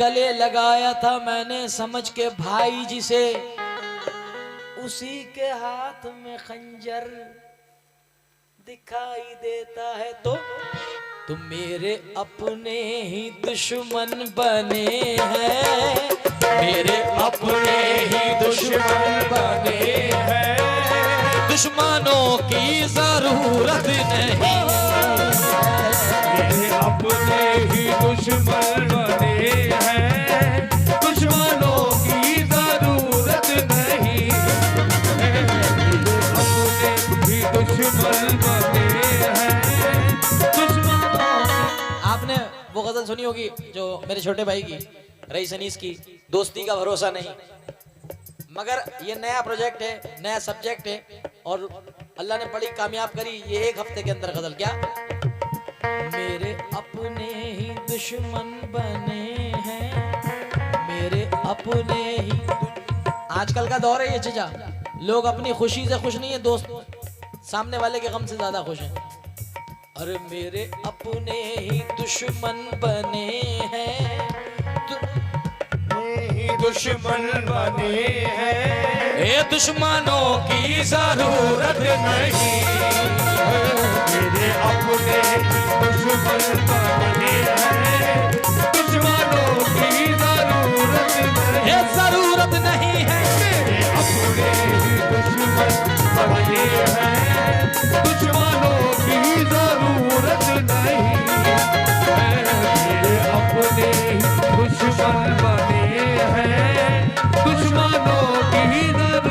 गले लगाया था मैंने समझ के भाई जी से, उसी के हाथ में खंजर दिखाई देता है तो तुम मेरे अपने ही दुश्मन बने हैं, मेरे अपने ही दुश्मन बने हैं, दुश्मनों की जरूरत नहीं, मेरे अपने ही दुश्मन बने हैं, दुश्मनों की जरूरत नहीं, मेरे अपने ही दुश्मन बने हैं, दुश्मनों। आपने वो गजल सुनी होगी जो मेरे छोटे भाई की, रईस अनीस की, दोस्ती का भरोसा नहीं। मगर ये नया प्रोजेक्ट है, नया सब्जेक्ट है और अल्लाह ने बड़ी कामयाब करी ये एक हफ्ते के अंदर गजल। क्या मेरे अपने ही दुश्मन बने हैं, मेरे अपने ही। आजकल का दौर है ये चीजा, लोग अपनी खुशी से खुश नहीं है, दोस्त सामने वाले के गम से ज्यादा खुश हैं। अरे मेरे अपने ही दुश्मन बने हैं, दुश्मन बने हैं, ये दुश्मनों की जरूरत नहीं, मेरे अपने दुश्मन बने हैं, दुश्मनों की जरूरत नहीं, ये जरूरत नहीं है, मेरे अपने ही दुश्मन बने हैं, दुश्मनों की जरूरत नहीं, मेरे अपने ही दुश्मन बने हैं, दुश्मनों की जरूरत।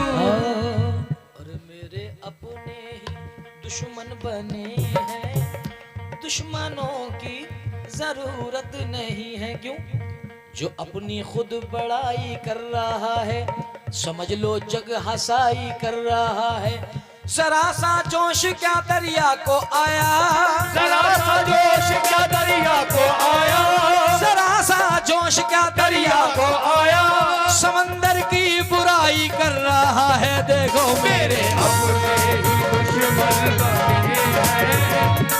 और मेरे अपने ही दुश्मन बने हैं, दुश्मनों की जरूरत नहीं है। क्यों? जो अपनी खुद बड़ाई कर रहा है, समझ लो जग हंसाई कर रहा है। जरा सा जोश क्या दरिया को आया, जरा सा जोश क्या दरिया को आया, जरा सा जोश क्या दरिया को आया, समंदर की बुराई कर रहा है। देखो मेरे अपने ही दुश्मन बने हैं,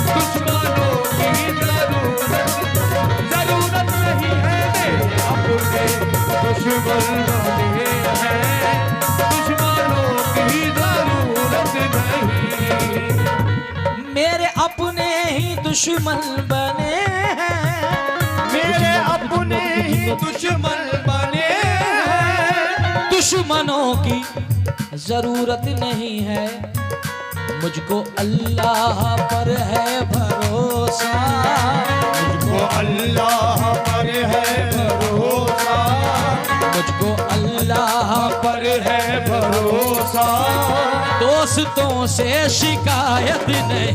दुश्मनों की जरूरत नहीं है, मेरे अपने दुश्मन बने हैं, दुश्मनों की जरूरत नहीं, मेरे अपने ही दुश्मन बने हैं, मेरे अपने ही दुश्मन बने हैं, दुश्मनों की जरूरत नहीं है। मुझको अल्लाह पर है भरोसा, मुझको अल्लाह पर है भरोसा, मुझको अल्लाह पर है भरोसा, दोस्तों से शिकायत नहीं,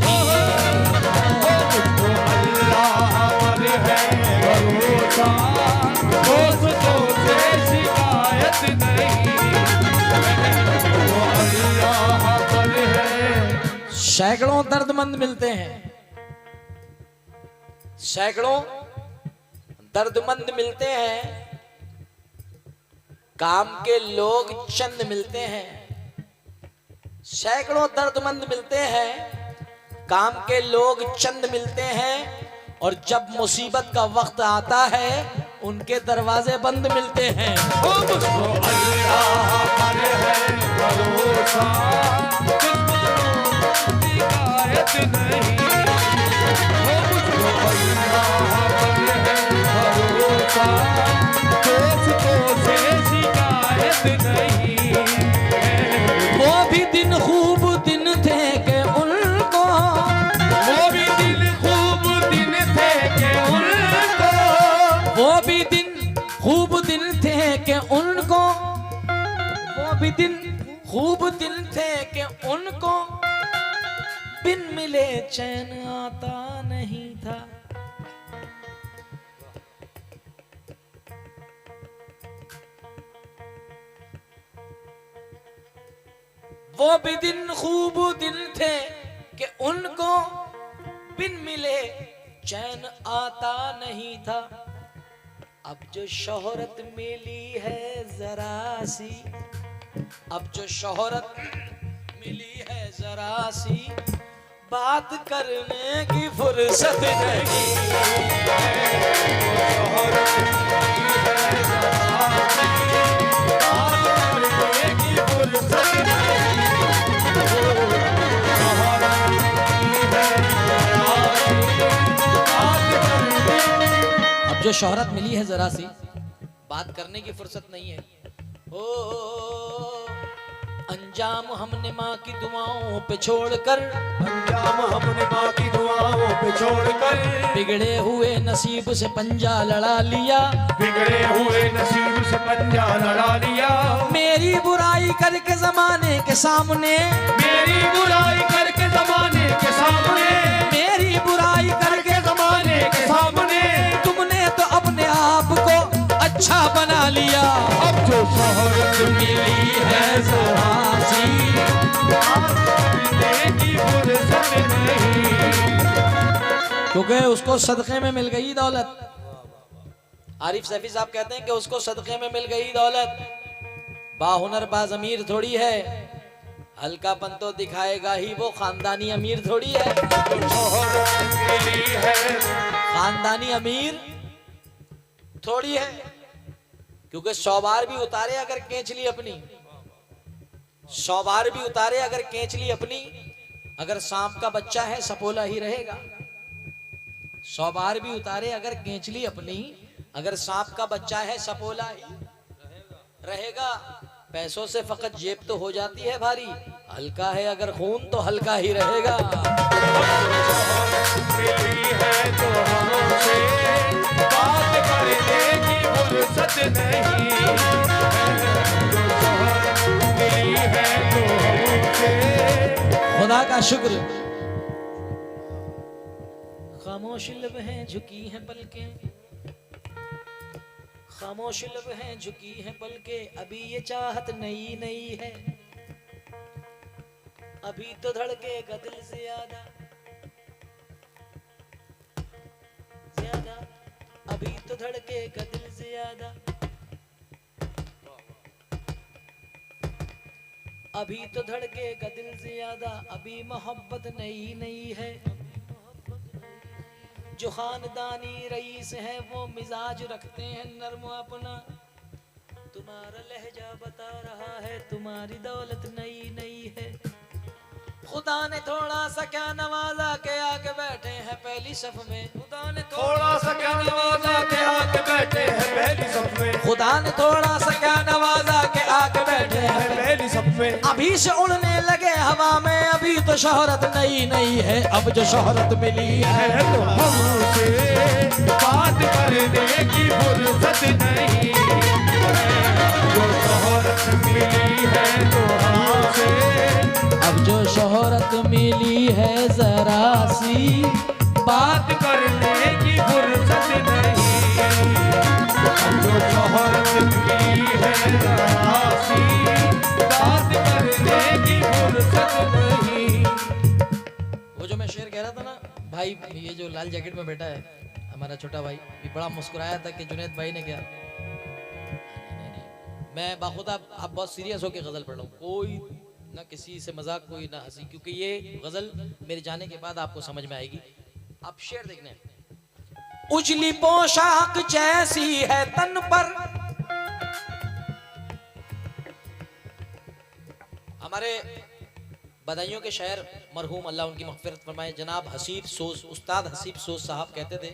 मुझको अल्लाह पर है भरोसा, दोस्तों से शिकायत नहीं, मुझको अल्लाह पर है। सैकड़ों दर्दमंद मिलते हैं, सैकड़ों दर्दमंद मिलते हैं, काम के लोग चंद मिलते हैं। सैकड़ों दर्दमंद मिलते हैं, काम के लोग चंद मिलते हैं, और जब मुसीबत का वक्त आता है उनके दरवाजे बंद मिलते हैं। मुझको अल्लाह पर है भरोसा, शिकायत नहीं, मुझको अल्लाह पर है भरोसा, दोस्तों से शिकायत नहीं, वो भी दिन खूब दिन थे कि उनको, वो भी दिन खूब दिन थे कि उनको, वो भी दिन खूब दिन थे कि उनको, वो भी दिन खूब दिन थे कि उनको बिन मिले चैन आता नहीं था। वो भी दिन खूब दिन थे कि उनको बिन मिले चैन आता नहीं था। अब जो शोहरत मिली है जरा सी, अब जो शोहरत मिली है जरा सी, बात करने की फुर्सत नहीं। शोहरत शोहरत मिली है जरा सी, बात करने की फुर्सत नहीं है। ओ अंजाम हमने माँ की दुआओं पे छोड़कर, अंजाम हमने माँ की दुआओं पे छोड़कर, बिगड़े हुए नसीब से पंजा लड़ा लिया, बिगड़े हुए नसीब से पंजा लड़ा लिया। मेरी बुराई करके जमाने के सामने, मेरी बुराई करके जमाने के सामने, मेरी बुराई करके जमाने के सामने, तुमने तो अपने आप को अच्छा बना लिया। अब जो शोहरत मिली है जरा सी, की फुर्सत नहीं। क्योंकि उसको सदक़े में मिल गई दौलत। आरिफ सैफी साहब कहते हैं कि उसको सदक़े में मिल गई दौलत। बाहुनर बाज़मीर थोड़ी है, हल्कापन तो दिखाएगा ही वो, खानदानी अमीर थोड़ी है। शोहरत मिली है, खानदानी अमीर थोड़ी है, क्योंकि 100 बार भी उतारे अगर केंचली अपनी, 100 बार भी उतारे अगर केंचली अपनी, अगर सांप का बच्चा है सपोला ही रहेगा। 100 बार भी उतारे अगर केंचली अपनी, अगर सांप का बच्चा है सपोला ही रहेगा। पैसों से फकत जेब तो हो जाती है भारी, हल्का है अगर खून तो हल्का ही रहेगा। मिली है तो हमसे बात करने की फुर्सत नहीं। मिली है तो हमसे, खुदा का शुक्र। खामोश लब हैं झुकी हैं पलकें, खामोश लब हैं झुकी हैं पलकें, अभी ये चाहत नई नई है, अभी तो धड़केगा दिल ज्यादा ज्यादा, अभी तो धड़केगा दिल ज्यादा, अभी तो धड़केगा दिल ज्यादा, अभी मोहब्बत नई नई है। जो खानदानी रईस है वो मिजाज रखते हैं नर्म अपना, तुम्हारा लहजा बता रहा है तुम्हारी दौलत नई नई है। खुदा ने थोड़ा सा क्या नवाजा के आके बैठे हैं पहली सफ में, खुदा ने थोड़ा सा क्या नवाजा के आके बैठे हैं पहली सफ में, खुदा ने थोड़ा सा क्या नवाजा के आके बैठे हैं पहली सफ में। अभी से उड़ने लगे हवा में, अभी तो शोहरत नई नई है, अब जो शोहरत मिली है है तो हमसे बात करने की फुर्सत नहीं। जो शोहरत मिली है तो हमसे, अब जो शोहरत मिली है जरा सी, बात करने की फुर्सत नहीं। जो शोहरत मिली है जरा सी, बात करने की फुर्सत नहीं। वो जो मैं शेर कह रहा था ना भाई, ये जो लाल जैकेट में बैठा है हमारा छोटा भाई, ये बड़ा मुस्कुराया था कि जुनैद भाई ने क्या। मैं बाखुदा आप बहुत सीरियस होकर गजल पढ़ रहा हूँ, कोई ना किसी से मजाक कोई ना हंसी, क्योंकि ये गजल मेरे जाने के बाद आपको समझ में आएगी। आप शेर देखने, उजली पोशाक जैसी है तन पर, हमारे बदायूं के शायर मरहूम अल्लाह उनकी मग़फ़िरत फरमाए जनाब हसीब सोज, उस्ताद हसीब सोज साहब कहते थे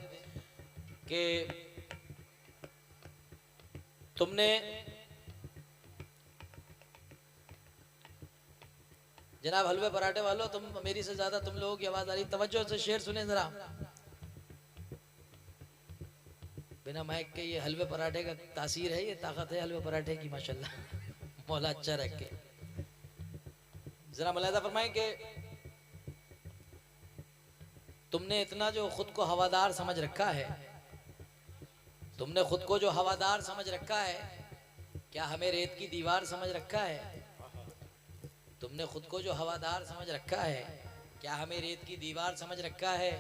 कि तुमने जनाब हलवे पराठे वालों, तुम मेरी से ज्यादा तुम लोगों की आवाज आ रही, तवज्जो से शेर सुने जरा। बिना माइक के ये हलवे पराठे का तासीर है, ये ताकत है हलवे पराठे की माशाल्लाह, मौला अच्छा रखे। जरा मुलाहिजा फरमाएं कि तुमने इतना जो खुद को हवादार समझ रखा है, तुमने खुद को जो हवादार समझ रखा है, क्या हमें रेत की दीवार समझ रखा है? तुमने खुद को जो हवादार समझ रखा है, क्या हमें रेत की दीवार समझ रखा है?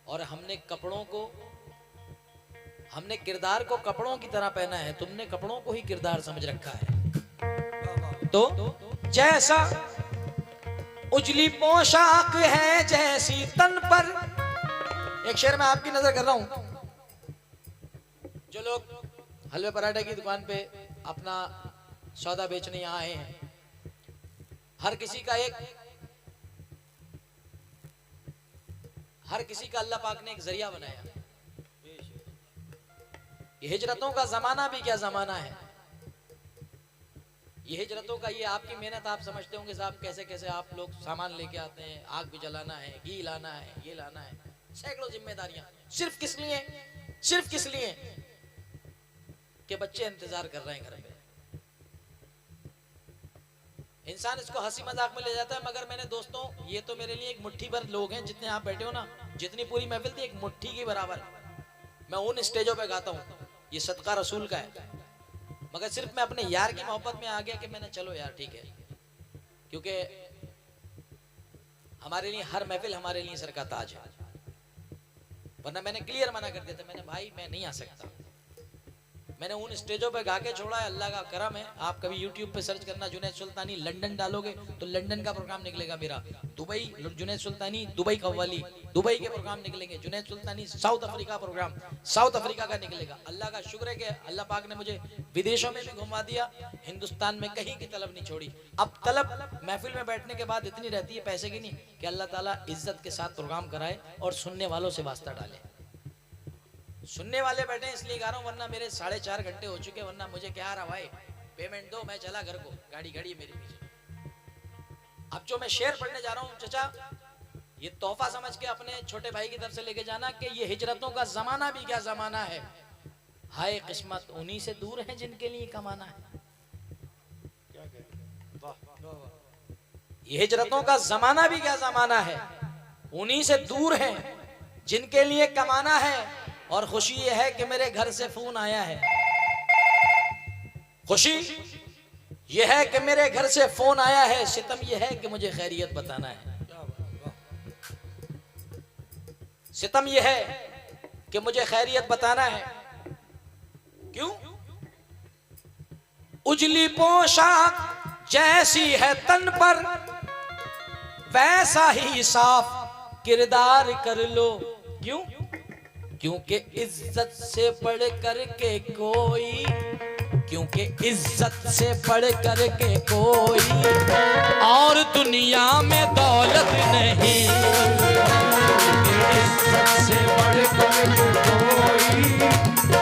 और हमने कपड़ों को, हमने किरदार को कपड़ों की तरह पहना है, तुमने कपड़ों को ही किरदार समझ रखा है। तो जैसा उजली पोशाक है जैसी तन पर, एक शेर में आपकी नजर कर रहा हूं, जो लोग हलवे पराठे की दुकान पे अपना सौदा बेचने यहाँ आए हैं, हर किसी का अल्लाह पाक ने एक जरिया बनाया। ये हिजरतों का जमाना भी क्या जमाना है। ये हिजरतों का, ये आपकी मेहनत, आप समझते होंगे साहब कैसे कैसे आप लोग सामान लेके आते हैं, आग भी जलाना है, घी लाना है, ये लाना है, सैकड़ों जिम्मेदारियां। सिर्फ किस लिए? सिर्फ किस लिए कि बच्चे इंतजार कर रहे हैं घर में। इंसान इसको हंसी मजाक में ले जाता है, मगर मैंने दोस्तों, ये तो मेरे लिए एक मुट्ठी भर लोग हैं जितने आप बैठे हो ना, जितनी पूरी महफिल थी एक मुट्ठी के बराबर। मैं उन स्टेजों पे गाता हूँ, ये सदका रसूल का है, मगर सिर्फ मैं अपने यार की मोहब्बत में आ गया कि मैंने चलो यार ठीक है, क्योंकि हमारे लिए हर महफिल हमारे लिए सर का ताज है। वरना मैंने क्लियर मना कर दिया था, मैंने भाई मैं नहीं आ सकता। मैंने उन स्टेजों पे गा के छोड़ा है, अल्लाह का करम है। आप कभी YouTube पे सर्च करना जुनैद सुल्तानी लंदन डालोगे तो लंदन का प्रोग्राम निकलेगा मेरा, Dubai Junaid Sultani Dubai qawwali Dubai के प्रोग्राम निकलेंगे, Junaid Sultani South Africa programme South Africa का निकलेगा। अल्लाह का शुक्र है कि अल्लाह पाक ने मुझे विदेशों में भी घुमा दिया, हिंदुस्तान में कहीं की तलब नहीं छोड़ी। अब तलब महफिल में बैठने के बाद इतनी रहती है पैसे की नहीं, कि अल्लाह ताला इज्जत के साथ प्रोग्राम कराए और सुनने वालों से वास्ता डाले। सुनने वाले बैठे इसलिए गा रहा हूं, वरना मेरे 4.5 घंटे हो चुके, वरना मुझे क्या रहा भाई, पेमेंट दो, मैं चला घर को, गाड़ी खड़ी है मेरे पीछे। अब जो मैं शेर पढ़ने जा रहा हूं चचा, ये तोहफा समझ के अपने छोटे भाई की तरफ से लेके जाना कि ये हिजरतों का जमाना भी क्या जमाना है। हाय किस्मत उन्हीं से दूर है जिनके लिए कमाना है। ये हिजरतों का जमाना भी क्या जमाना है, उन्हीं से दूर है जिनके लिए कमाना है। और खुशी ये है कि मेरे घर से फोन आया है, खुशी ये है कि मेरे घर से फोन आया है, सितम ये है कि मुझे खैरियत बताना है। सितम ये है कि मुझे खैरियत बताना है। क्यों? उजली पोशाक जैसी है तन पर, वैसा ही साफ किरदार कर लो। क्यों? क्योंकि इज्जत से बढ़ कर के कोई, क्योंकि इज्जत से बढ़ कर के कोई और दुनिया में दौलत नहीं। इज्जत से बढ़ कर के कोई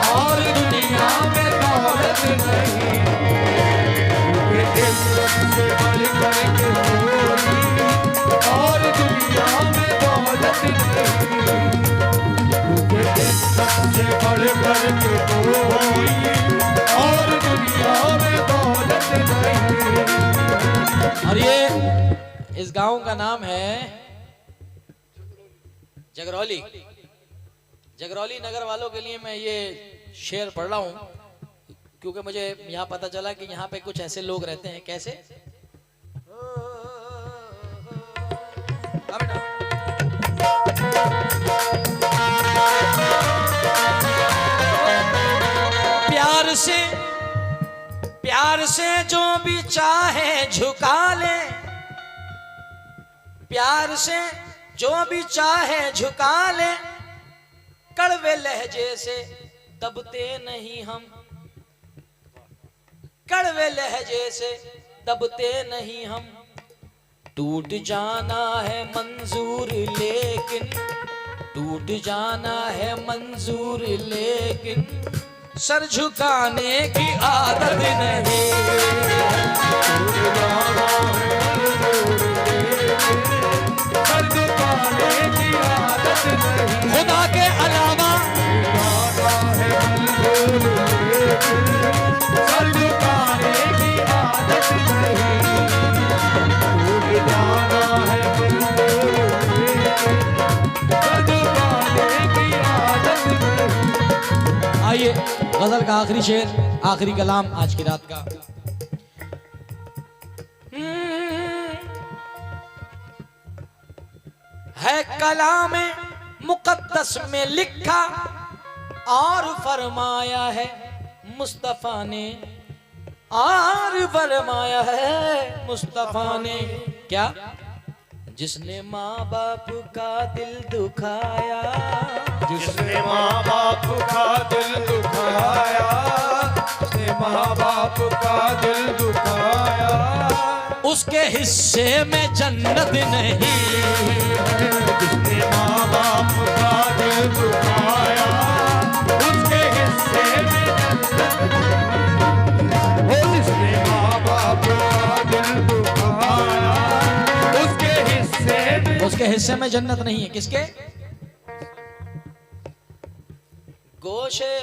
और दुनिया में दौलत नहीं। इज्जत से बढ़ कर के कोई और दुनिया में दौलत नहीं। सबसे बढ़ कर के कोई और दुनिया में दौलत नहीं। और ये इस गांव का नाम है जगरौली। जगरौली नगर वालों के लिए मैं ये शेर पढ़ रहा हूं, क्योंकि मुझे यहाँ पता चला कि यहाँ पे कुछ ऐसे लोग रहते हैं। कैसे? प्यार से जो भी चाहे झुका ले, प्यार से जो भी चाहे झुका ले, कड़वे लहजे से दबते नहीं हम, कड़वे लहजे से दबते नहीं हम। टूट जाना है मंजूर लेकिन, टूट जाना है मंजूर लेकिन सर झुकाने की आदत नहीं। सर झुकाने की आदत नहीं। खुदा के अलावा सर झुकाने की आदत नहीं। आइए गजल का आखिरी शेर, आखिरी कलाम आज की रात का। है कलाम मुकद्दस में लिखा और फरमाया है मुस्तफा ने, और फरमाया है मुस्तफा ने। क्या? जिसने माँ बाप का दिल दुखाया, जिसने माँ बाप का दिल दुखाया, जिसने माँ बाप का दिल दुखाया, उसके हिस्से में जन्नत नहीं। जिसने माँ बाप का दिल दुखाया, उसके हिस्से में हिस्से में जन्नत नहीं है। किसके? गोशे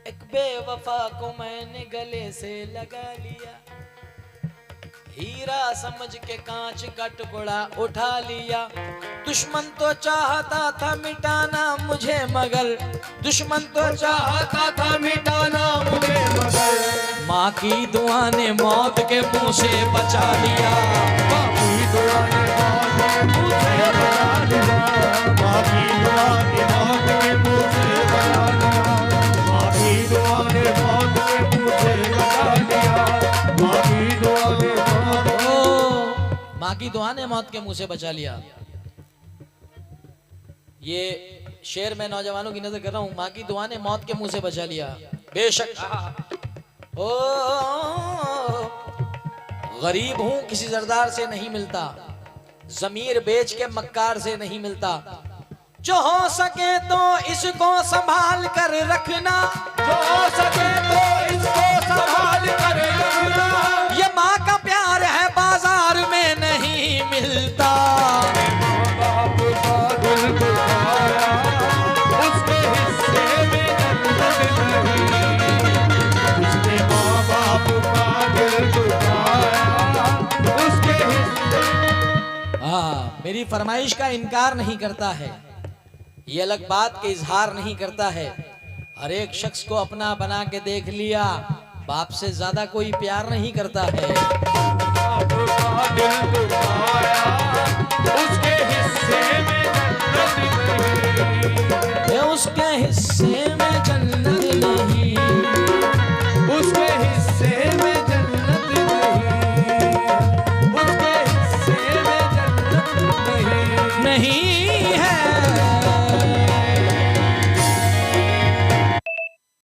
एक बेवफा को मैंने गले से लगा लिया, हीरा समझ के कांच का टुकड़ा उठा लिया। दुश्मन तो चाहता था मिटाना मुझे मगर, दुश्मन तो चाहता था मिटाना मुझे मगर, माँ की दुआ ने मौत के मुंह से बचा लिया। माँ की दुआ ने मौत के मुंह से बचा लिया। माँ की दुआ ने मौत के मुंह से बचा लिया। माँ की दुआ ने मौत के मुंह से बचा लिया। माँ की दुआ ने माँ की दुआ ने मौत के मुंह से बचा लिया। ये शेर मैं नौजवानों की नजर कर रहा हूं। माँ की दुआ ने मौत के मुंह से बचा लिया। बेशक ओ गरीब हूं, किसी जरदार से नहीं मिलता, जमीर बेच के मक्कार से नहीं मिलता। जो हो सके तो इसको संभाल कर रखना, जो हो सके तो इसको संभाल कर रखना। ये माँ का प्यार है बाजार में नहीं मिलता। बाप का दिल दुखाया, उसके हिस्से में जन्नत नहीं। उसने माँ बाप का दिल दुखाया, उसके हिस्से। हाँ, मेरी फरमाइश का इनकार नहीं करता है, ये अलग बात के इजहार नहीं करता है। हर एक शख्स को अपना बना के देख लिया, बाप से ज्यादा कोई प्यार नहीं करता है। बाप का दिल दुखाया, उसके हिस्से में जन्नत नहीं। उसके हिस्से में